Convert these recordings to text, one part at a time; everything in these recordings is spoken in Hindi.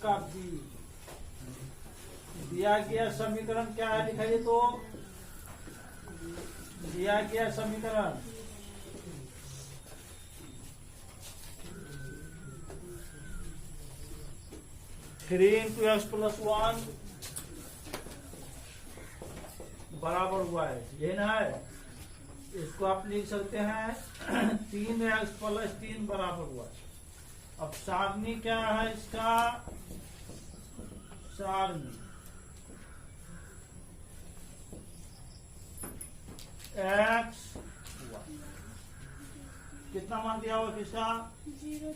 आपका बी। दिया गया समीकरण क्या है दिखाइए तो। दिया गया समीकरण 3 into x plus 1 बराबर हुआ है, ये ना है। इसको आप लिख सकते हैं 3x प्लस 3 बराबर हुआ है। अब सारणी क्या है इसका, सारणी x कितना मान दिया हुआ किसका, 0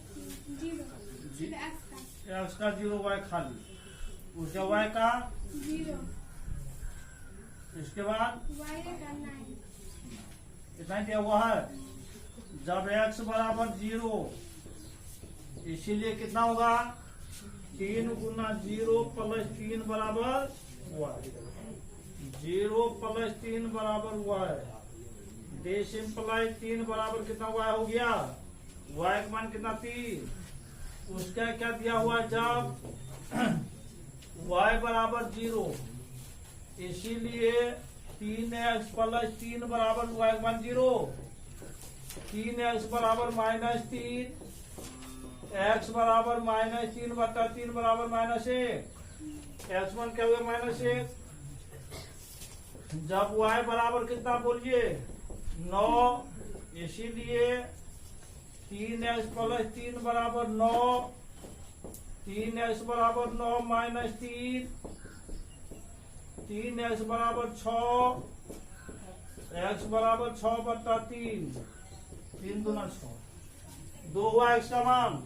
x का 0 y खाली, उसका y का 0 इसके बाद y का 9 इतना दिया हुआ है। जब x बराबर 0 इसीलिए कितना होगा 3 गुना 0 प्लस 3 बराबर हुआ है। 0 प्लस 3 बराबर हुआ है। दिस इम्प्लाइज 3 बराबर कितना हुआ हो गया, y का मान कितना 3। उसका क्या दिया हुआ है, जब y बराबर 0 इसीलिए 3x प्लस 3 बराबर y का मान 0। 3x बराबर -3, x बराबर -3 बटा 3 बराबर -1, x1 क्या हुआ -1। जब y बराबर कितना बोलिए 9 इसीलिए 3x प्लस 3 बराबर 9, 3x बराबर 9 -3, 3x बराबर 6, x बराबर 6 बटा 3, 3 दूना 6, 2 हुआ x का मान।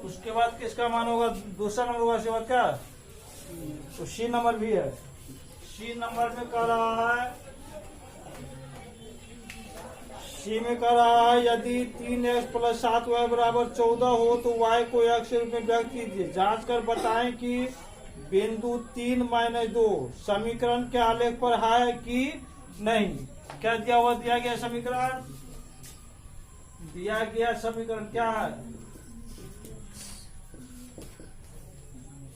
उसके बाद किसका मान होगा, दूसरा नंबर होगा। उसके बाद क्या, तो सी नंबर भी है। सी नंबर में कह रहा है, सी में कह रहा है यदि 3x प्लस 7y बराबर 14 हो तो y को x के रूप में व्यक्त कीजिए। जांच कर बताएं कि बिंदु 3 - 2 समीकरण के आलेख पर है कि नहीं। क्या दिया हुआ, दिया गया समीकरण, दिया गया समीकरण क्या है,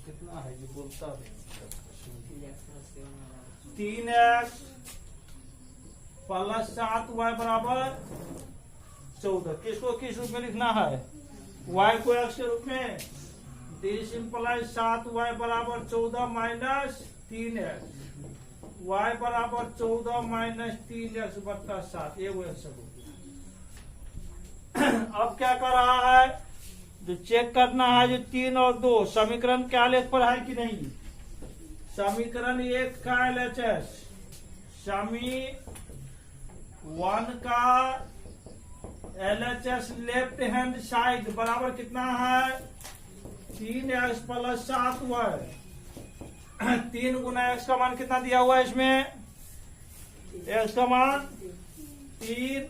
कितना है ये बोलता है 3x प्लस 7y बराबर 14। किसको किस रूप में लिखना है, y को x के रूप में। दिस इम्प्लाइज 7y बराबर 14 माइनस 3x, y बराबर 14 माइनस 3x बटा 7, ये वो x हो गया। अब क्या कर रहा है, जो चेक करना है जो 3 और 2 समीकरण के आलेख पर है कि नहीं। समीकरण 1 का LHS, समी 1 का LHS लेफ्ट हैंड साइड बराबर कितना है 3x प्लस 7y। 3 गुना x का मान कितना दिया हुआ है इसमें, x का मान 3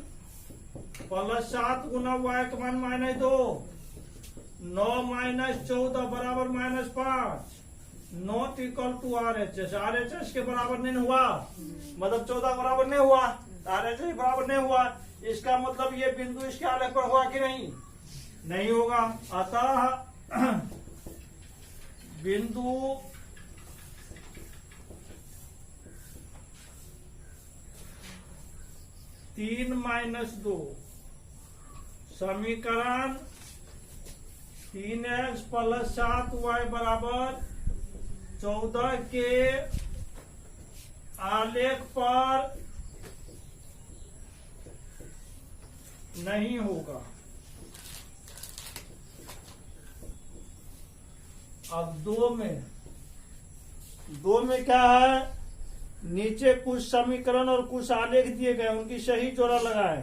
प्लस 7 गुना y का मान -2, 9 - 14 बराबर -5, not equal to RHS। RHS के बराबर नहीं हुआ, मतलब 14 बराबर नहीं हुआ, RHS बराबर नहीं हुआ। इसका मतलब ये बिंदु इसके आलेख पर हुआ कि नहीं, नहीं होगा। अतः बिंदु तीन -2 समीकरण 3x प्लस 7y बराबर 14 के आलेख पर नहीं होगा। अब दो में क्या है, नीचे कुछ समीकरण और कुछ आलेख दिए गए, उनकी सही जोड़ा लगाएं।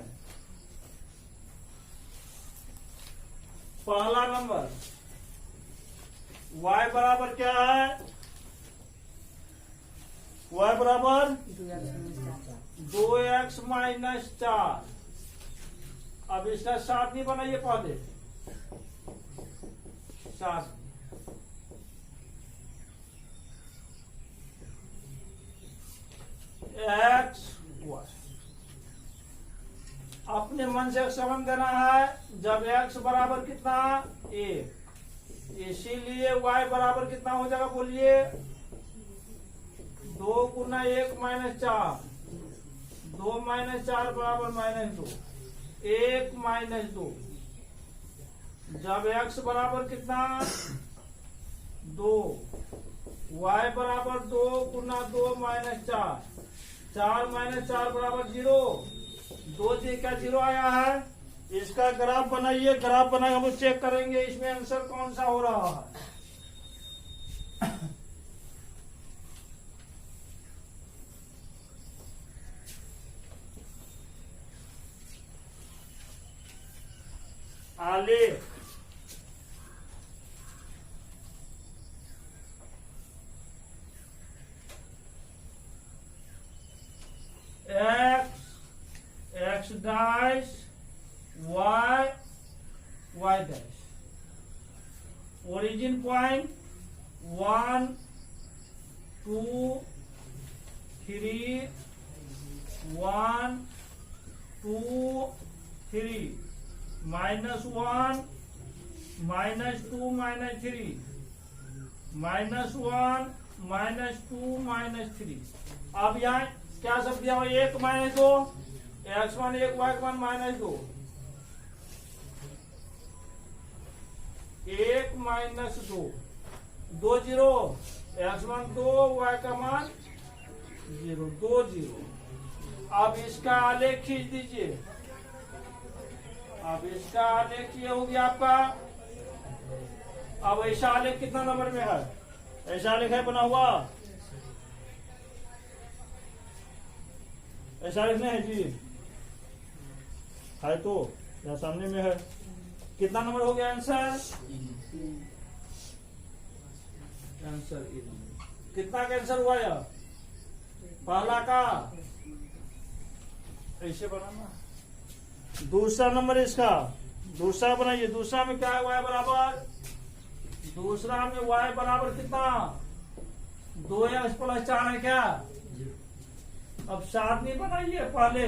पहला नंबर y बराबर क्या है, y बराबर 2x - 4। अब इसका सारणी बनाइए पहले। 4 एक्स वाई। अपने मन से संबंध देना है जब x बराबर कितना 1, इसीलिए y बराबर कितना हो जाएगा बोलिए 2 गुना 1 माइनस 4, 2 माइनस 4 बराबर -2, 1 माइनस 2। जब x बराबर कितना 2, y बराबर 2 गुना 2 माइनस 4, 4 माइनस 4 बराबर 0, 2 से क्या 0 आया है। इसका ग्राफ बनाइए, ग्राफ बनाए हम चेक करेंगे इसमें आंसर कौन सा हो रहा है। आलेख x dash y dash, origin point 1 2 3, 1 2 3, -1 -2 -3, -1 -2 -3। अब यहाँ क्या सब दिया हुआ 1 minus 2, x1 1 y1 -2, 1 minus 2, 2 0, x1 2 y का मान 0, 2 0। अब इसका आलेख खींच दीजिए। अब इसका आलेख ये हो गया आपका। अब ऐसा आलेख कितना नंबर में है, ऐसा आलेख है बना हुआ, ऐसा आलेख नहीं है जी, है तो यहाँ सामने में है। कितना नंबर हो गया आंसर, आंसर कितना कैंसर हुआ यह पहला का, ऐसे बनाना। दूसरा नंबर इसका, दूसरा बनाइए। दूसरा में क्या है y बराबर, दूसरा में y बराबर कितना 2x + 4 है क्या। अब सारणी बनाइए पहले,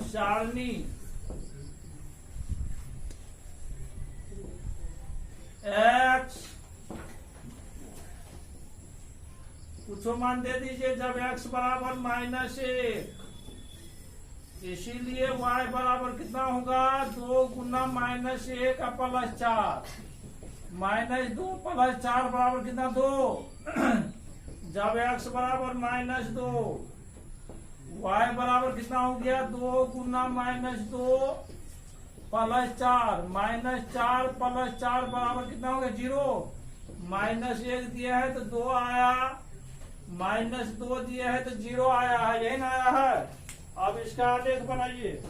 सारणी x कुछ मान दे दीजिए जब x बराबर -1, इसीलिए y बराबर कितना होगा 2 गुना -1 का +4, -2 + 4 बराबर कितना 2। जब x बराबर -2, y बराबर कितना हो गया 2 गुना -2 + 4, -4 + 4 बराबर कितना हो गया 0। -1 दिया है तो 2 आया, -2 दिया है तो 0 आया है, यही ना आया है। अब इसका आलेख बनाइए।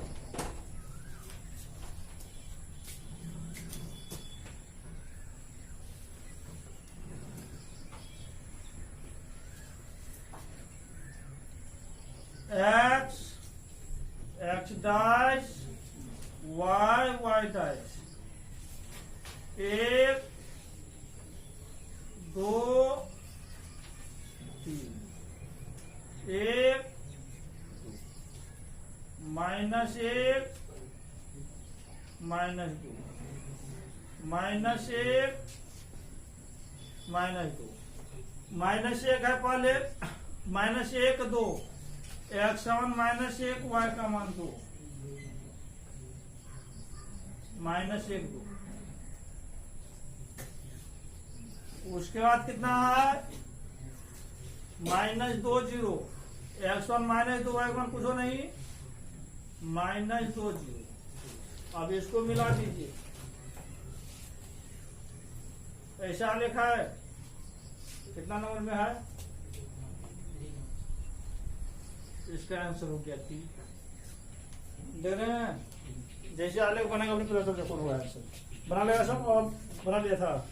x dash y dash, 1 2 3, 1 -1 -2, -1 -2, -1 है पहले, -1 2, x1 -1 y का मान 2, -1 2। उसके बाद कितना है -2 0, x1 -2 y1 कुछ हो नहीं, -2 0। अब इसको मिला दीजिए, ऐसा लिखा है। कितना नंबर में है, इसका आंसर हो गया 3। देख रहे हैं जैसे आलेख बनेगा अपने प्रश्न देखो हुआ आंसर बना लेगा सब, और बना लिया था।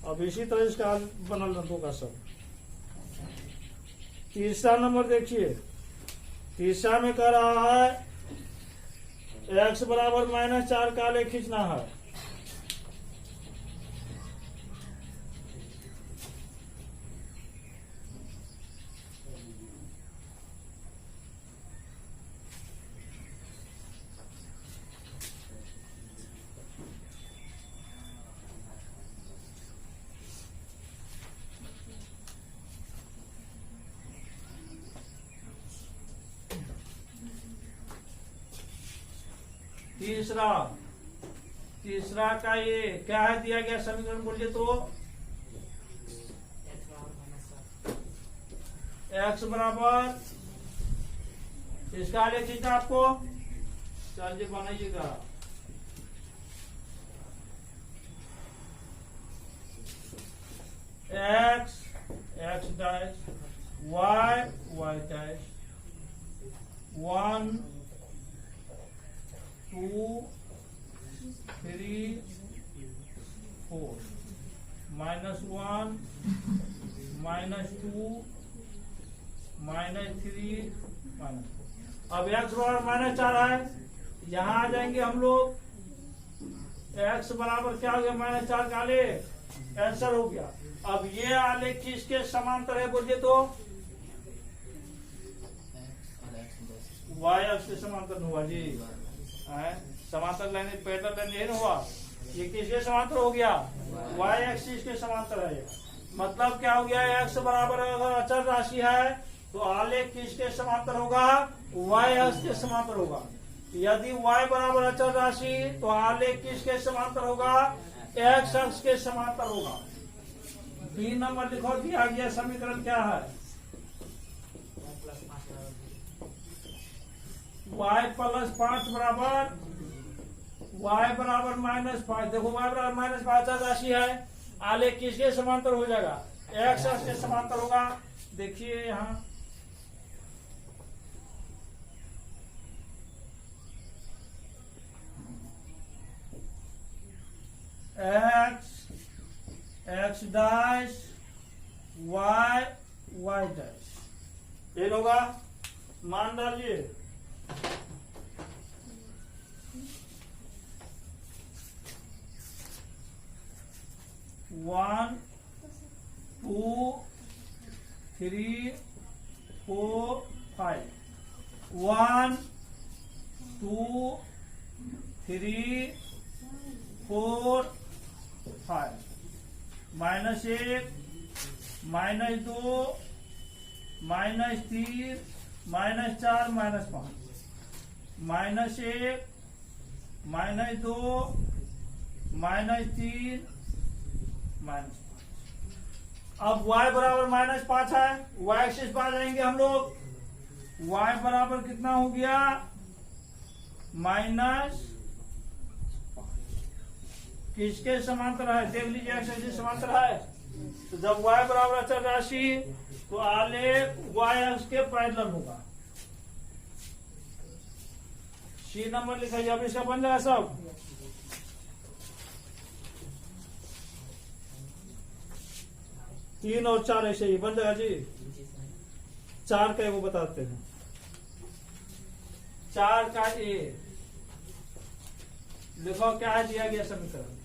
अब इसी तरह इसका बना दो का सब। तीसरा नंबर देखिए, तीसरा में कह रहा है x बराबर -4 का आलेख खींचना है। तीसरा का ये क्या है दिया गया समीकरण बोलिए तो x बराबर इसका आलेख खींचना आपको, चलिए बनाइएगा। x डैश y डैश 1 2 3 4 -1 -2 -3 अब x बराबर -4 है, यहाँ आ जाएंगे हम लोग। x बराबर क्या हो गया -4 का आलेख आंसर हो गया। अब ये आलेख किसके समांतर है बोलिए तो y अक्ष के समांतर हुआ जी, समांतर लाइन पैरेलल लाइन नहीं हुआ, ये किसके समांतर हो गया y एक्सिस के समांतर है। मतलब क्या हो गया x बराबर अगर अचर राशि है तो आलेख किसके समांतर होगा y अक्ष के समांतर होगा। यदि y बराबर अचर राशि तो आलेख किसके समांतर होगा x अक्ष के समांतर होगा। बी नंबर लिखो दिया गया समीकरण क्या है y + 5 बराबर y बराबर -5। देखो y बराबर -5 अचर राशि है, आलेख किसके समांतर हो जाएगा x अक्ष के समांतर होगा। देखिए यहाँ x डैश y डैश ये होगा, मान डालिए। वन 2 3 4 5 1 2 3 4 5 -1 -2 -3 -4 -5 -1 -2 -3 -5। अब y बराबर -5 है, y एक्सिस पर आ जाएंगे हम लोग। y बराबर कितना हो गया -5 किसके समांतर है देख लीजिए, x एक्सिस समांतर है। तो जब y बराबर अचर राशि तो आलेख y अक्ष के पैरेलल होगा। सी नंबर लिखा, अब इसका बन जाएगा सब। तीन और 4 ऐसे ही बन जाएगा जी। 4 का वो बताते हैं, 4 का ए देखो क्या है दिया गया समीकरण।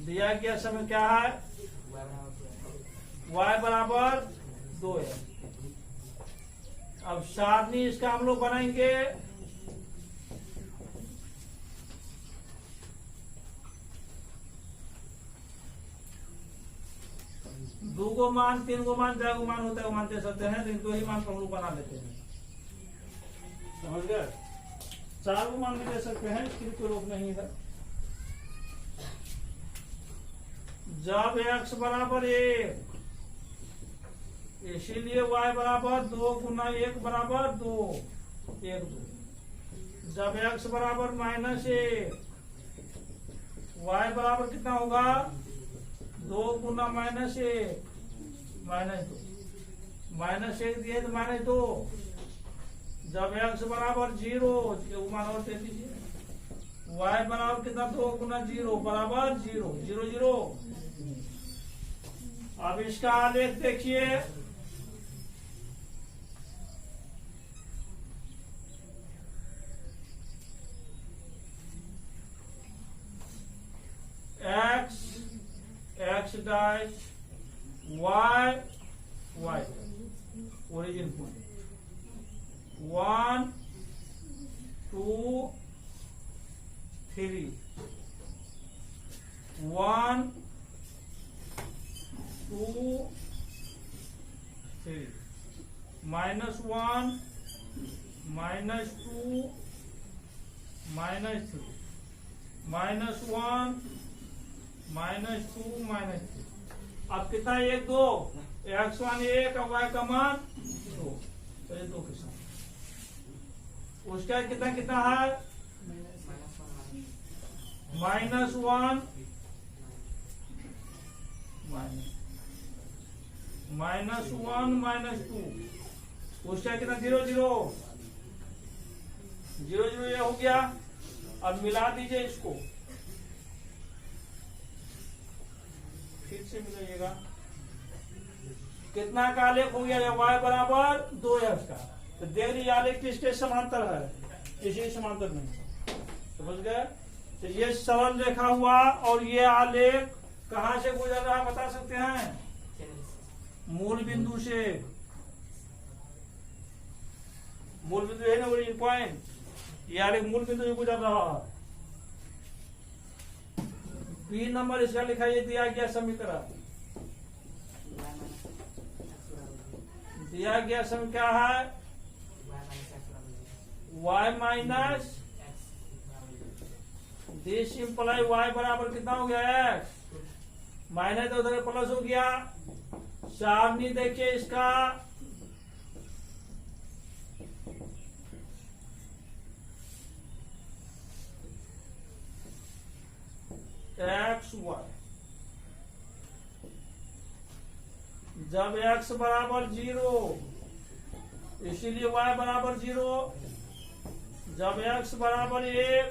दिया गया समय क्या है y बराबर 2 है। अब सारणी इसका हम लोग बनाएंगे। दो गो मान 3 गो मान 4 गो मान होता है वो मान दे सकते हैं, लेकिन 2 ही मान पर हम लोग बना लेते हैं, समझ गए। 4 गो मान भी दे सकते हैं, इसकी कोई रोक नहीं है। जब x बराबर 1 इसीलिए y बराबर 2 × 1 बराबर 2 1 2। जब x बराबर -1 y बराबर कितना होगा 2 × -1 -2 दिए तो -2। जब x बराबर 0 मान और दे दीजिए, y बराबर कितना 2 × 0 बराबर 0 0 0। अब इसका आलेख देखिए, x dash y origin point 1 2 3 1 2 3 -1 -2 -3 -1 -2 -3। अब कितना 1 2 x1 1 और y का मान 2, तो ये 2 के साथ उसका कितना कितना है -1 -1 -2 उसका कितना 0 0 0 0 ये हो गया। अब मिला दीजिए इसको, फिर से मिलाइएगा। कितना का आलेख हो गया y बराबर 2x का। तो देख लीजिए आलेख किसके समांतर है, इसी समांतर में, समझ गए। तो ये सरल रेखा हुआ और ये आलेख कहां से गुजर रहा है बता सकते हैं, मूल बिंदु से। मूल बिंदु है ना ओरिजिन पॉइंट, ये आलेख मूल बिंदु से गुजर रहा है। बी नंबर इसका लिखा ये दिया गया समीकरण, दिया गया समीकरण क्या है y minus this imply y बराबर कितना हो गया x, माइनस तो उधर प्लस हो गया। सारणी देखिए इसका, एक्स वाई, जब x बराबर 0 इसीलिए y बराबर 0, जब x बराबर 1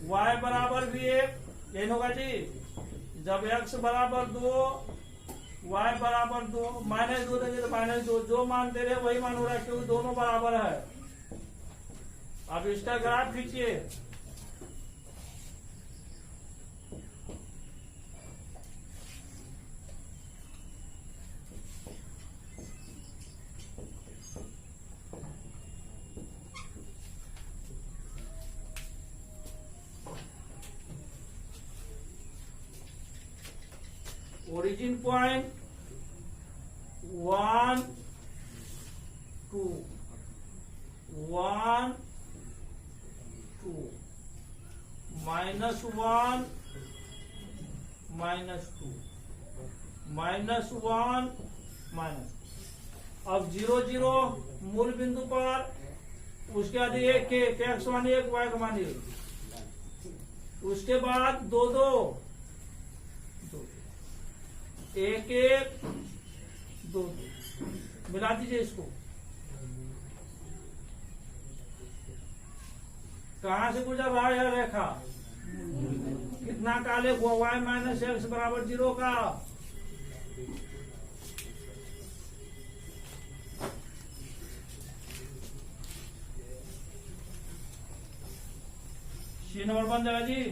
y बराबर भी 1, ये होगा जी। जब x बराबर 2 y बराबर 2, -2 देंगे तो -2, जो मान दे रहे वही मान हो रहा है क्योंकि दोनों बराबर है। अब इसका ग्राफ खींचिए, ओरिजिन पॉइंट 1 2 1 2 -1 -2 -1 अब 0 0 मूल बिंदु पर, उसके बाद 1 1 x1 1 y का मान 1, उसके बाद 2 2 1 1 2 2, मिला दीजिए इसको। कहां से गुजर रहा है यह रेखा, कितना का आलेख हुआ y माइनस एक्स बराबर 0 का। सी नंबर बन जाएगा जी,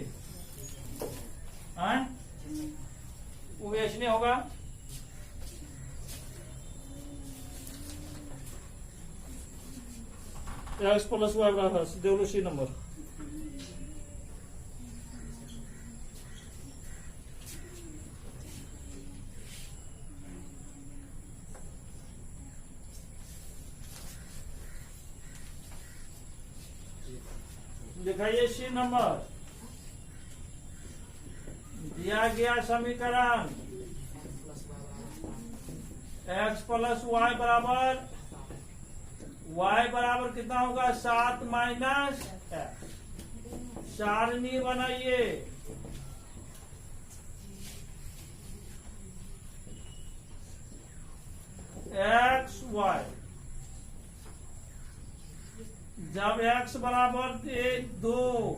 वो एच नहीं होगा। एक्स प्लस वाई बराबर देख लो सी नंबर। दिखाइए सी नंबर, दिया गया समीकरण x प्लस वाई बराबर, y बराबर कितना होगा 7 माइनस x। सारणी बनाइए, x y, जब x बराबर 2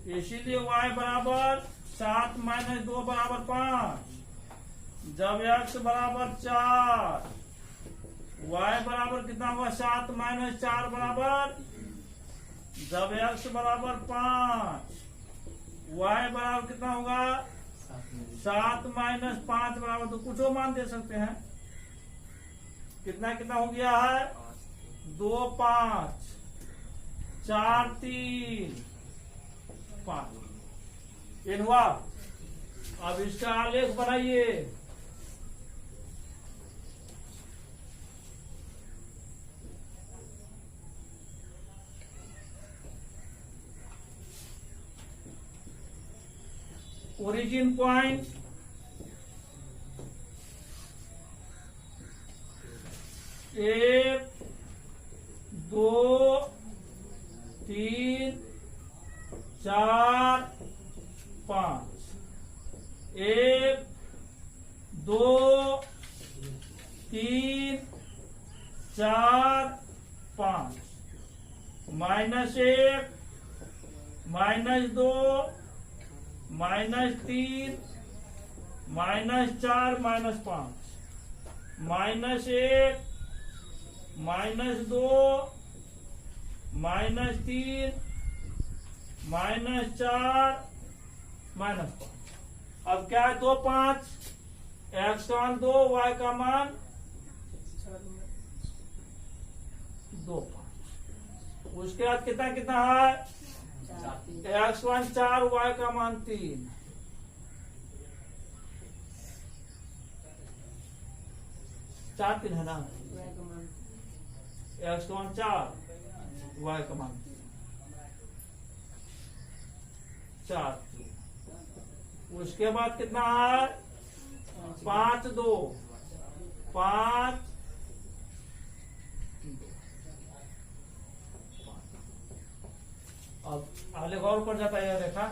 इसीलिए y बराबर 7 माइनस 2 बराबर 5। जब x बराबर 4 y बराबर कितना होगा 7 माइनस 4 बराबर, जब x बराबर 5 y बराबर कितना होगा 7 माइनस 5 बराबर, तो कुछ मान दे सकते हैं। कितना कितना हो गया है 2 5 4 3 5, ये हुआ। अब इसका आलेख बनाइए, ओरिजिन पॉइंट एक, दो, तीन, चार, पांच। एक, दो, तीन, चार, पांच। माइनस एक, माइनस दो, माइनस तीन, माइनस चार, माइनस पांच। माइनस एक, माइनस दो, माइनस तीन, माइनस चार, माइनस पांच। अब क्या है? 2 5। एक्स का मान 2, वाई का मान 2 5। उसके बाद कितना कितना है? एक्स मान 4, वाई का मान 3। 4 3 है ना? एक्स का मान 4, वाई का मान 4। उसके बाद कितना है? 5 2 5। अब आगे और ऊपर जाता है यह रेखा।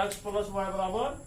एक्स प्लस वाई बराबर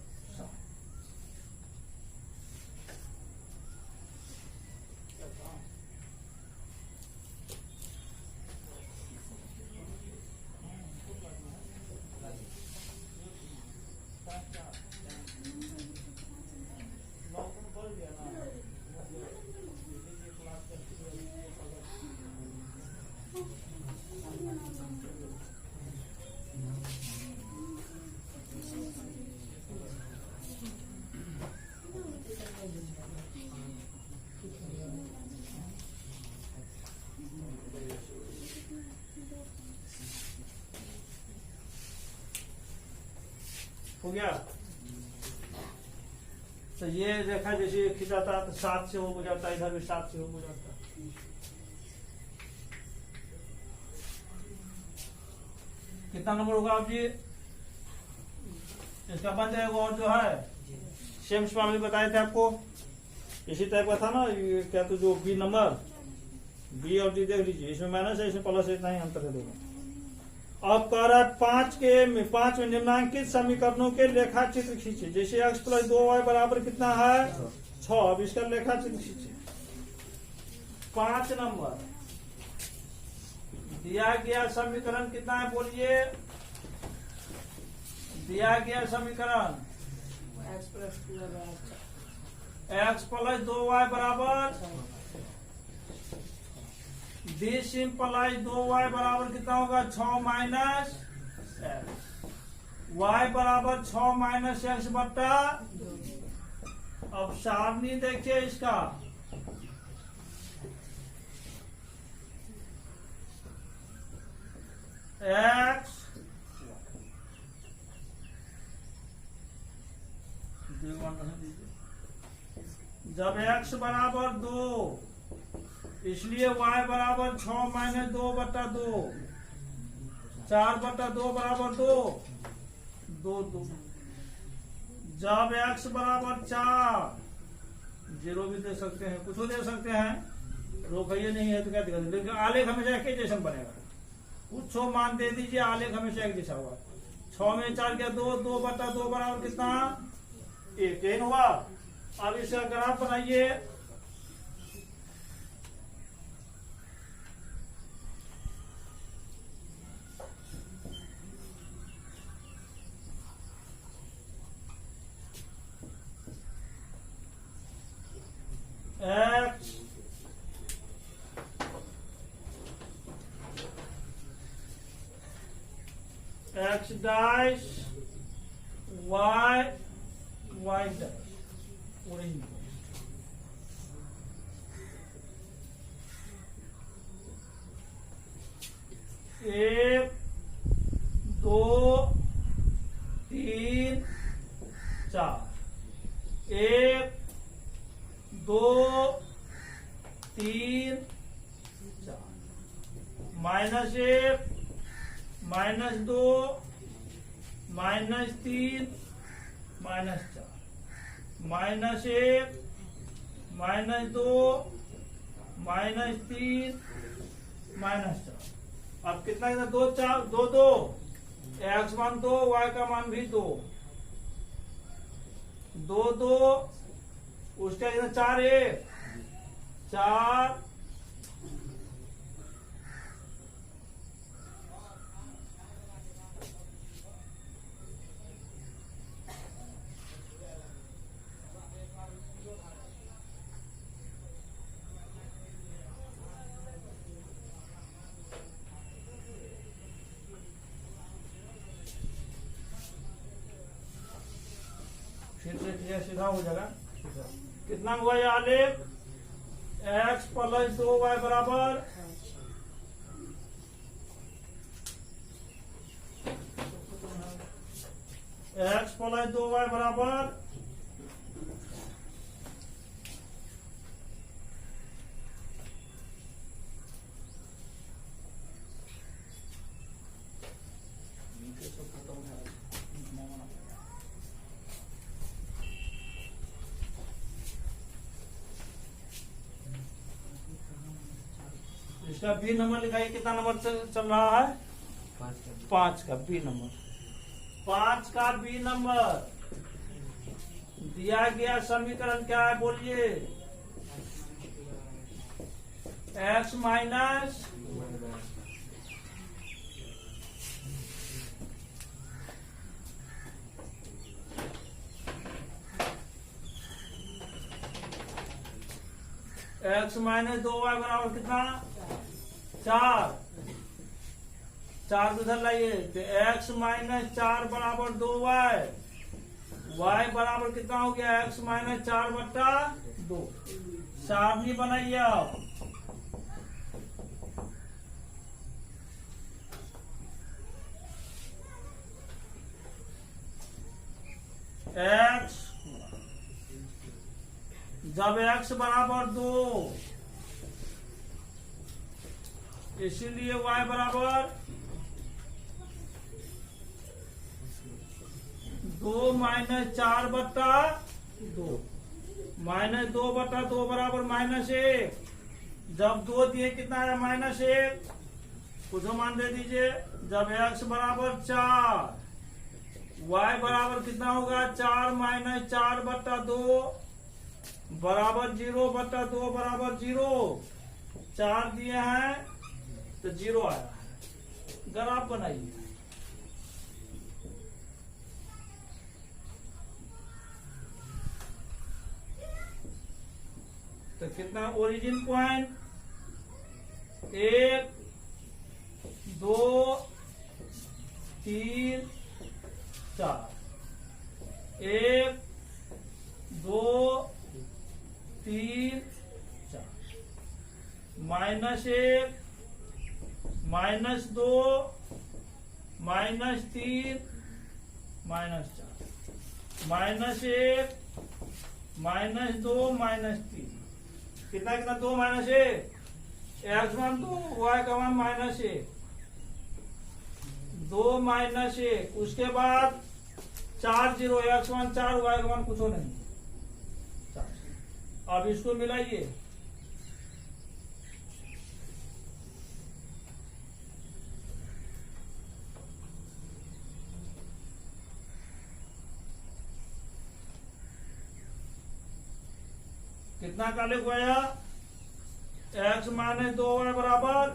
हो गया। तो ये रेखा जैसे खिंचाता है तो 7 से हो जाता है, इधर भी 7 से हो जाता है। कितना नंबर होगा आप जी? इसका बन जाएगा। और जो है सेम स्वामी बताए थे आपको, इसी टाइप का था ना ये। क्या तो जो बी नंबर, बी और डी देख लीजिए, इसमें माइनस है, इसमें प्लस है, इतना ही अंतर है दोनों। अब कह रहा है 5 में निम्नांकित समीकरणों के लेखा चित्र खींचे। जैसे x प्लस 2y बराबर कितना है? 6। अब इसका लेखा चित्र खींचे। 5 नंबर दिया गया समीकरण कितना है? बोलिए। दिया गया समीकरण x प्लस 2y बराबर डी सिंपलाइज 2y बराबर कितना होगा? 6 माइनस y बराबर 6 माइनस एक्स बट्टा। अब सारणी देखिए इसका। x जब x बराबर 2, इसलिए y बराबर 6 माइनस 2 बट्टा 2। 4 बट्टा 2 बराबर 2 2 2। जब x बराबर 4, 0 भी दे सकते हैं, कुछ दे सकते हैं, रोकिए नहीं है तो क्या दिक्कत है। लेकिन आलेख हमेशा एक ही जैसा बनेगा। कुछ मान दे दीजिए, आलेख हमेशा एक जैसा होगा। 6 में 4 क्या? 2 2 बट्टा 2 बराबर कितना? 1। यही हुआ। अब इसका ग्राफ बनाइए। x dash y dash origin. एक, दो, तीन, 4। 2 3 4 -1 -2 -3 -4 -1 -2 -3 -4। अब कितना कितना 2 4 2 2 एक्स मान 2 वाई का मान भी 2 2 2 उसका कितना 4 1 4 फिर से क्लियर सीधा हो जाएगा। कितना हुआ ये आलेख x प्लस 2y बराबर x प्लस 2y बराबर इसका बी नंबर लिखाइए। कितना नंबर चल रहा है 5 का बी नंबर। 5 का बी नंबर दिया गया समीकरण क्या है बोलिए। x minus x minus 2y बराबर कितना 4 4 को इधर लाइए तो x माइनस 4 बराबर 2y y बराबर कितना हो गया x माइनस 4 बट्टा 2। सारणी बनाइए आप। x जब x बराबर 2 इसीलिए y बराबर 2 माइनस 4 बट्टा 2 माइनस 2 बट्टा 2 बराबर -1। जब 2 दिए कितना आया -1 कुछ मान दे दीजिए। जब x बराबर 4 y बराबर कितना होगा 4 माइनस 4 बट्टा 2 बराबर 0 बट्टा 2 बराबर 0। 4 दिए हैं तो 0 आया है। ग्राफ बनाइए। तो कितना ओरिजिन पॉइंट 1 2 3 4 1 2 3 4 -1 -2 -3 -4 -1 -2 -3 कितना कितना 2 -1 एक्स मान 2 वाई का मान -1 2 -1 उसके बाद 4 0 एक्स मान 4 वाई का मान कुछ हो नहीं 4। अब इसको मिलाइए। कितना का लिख गया x माइनस 2y बराबर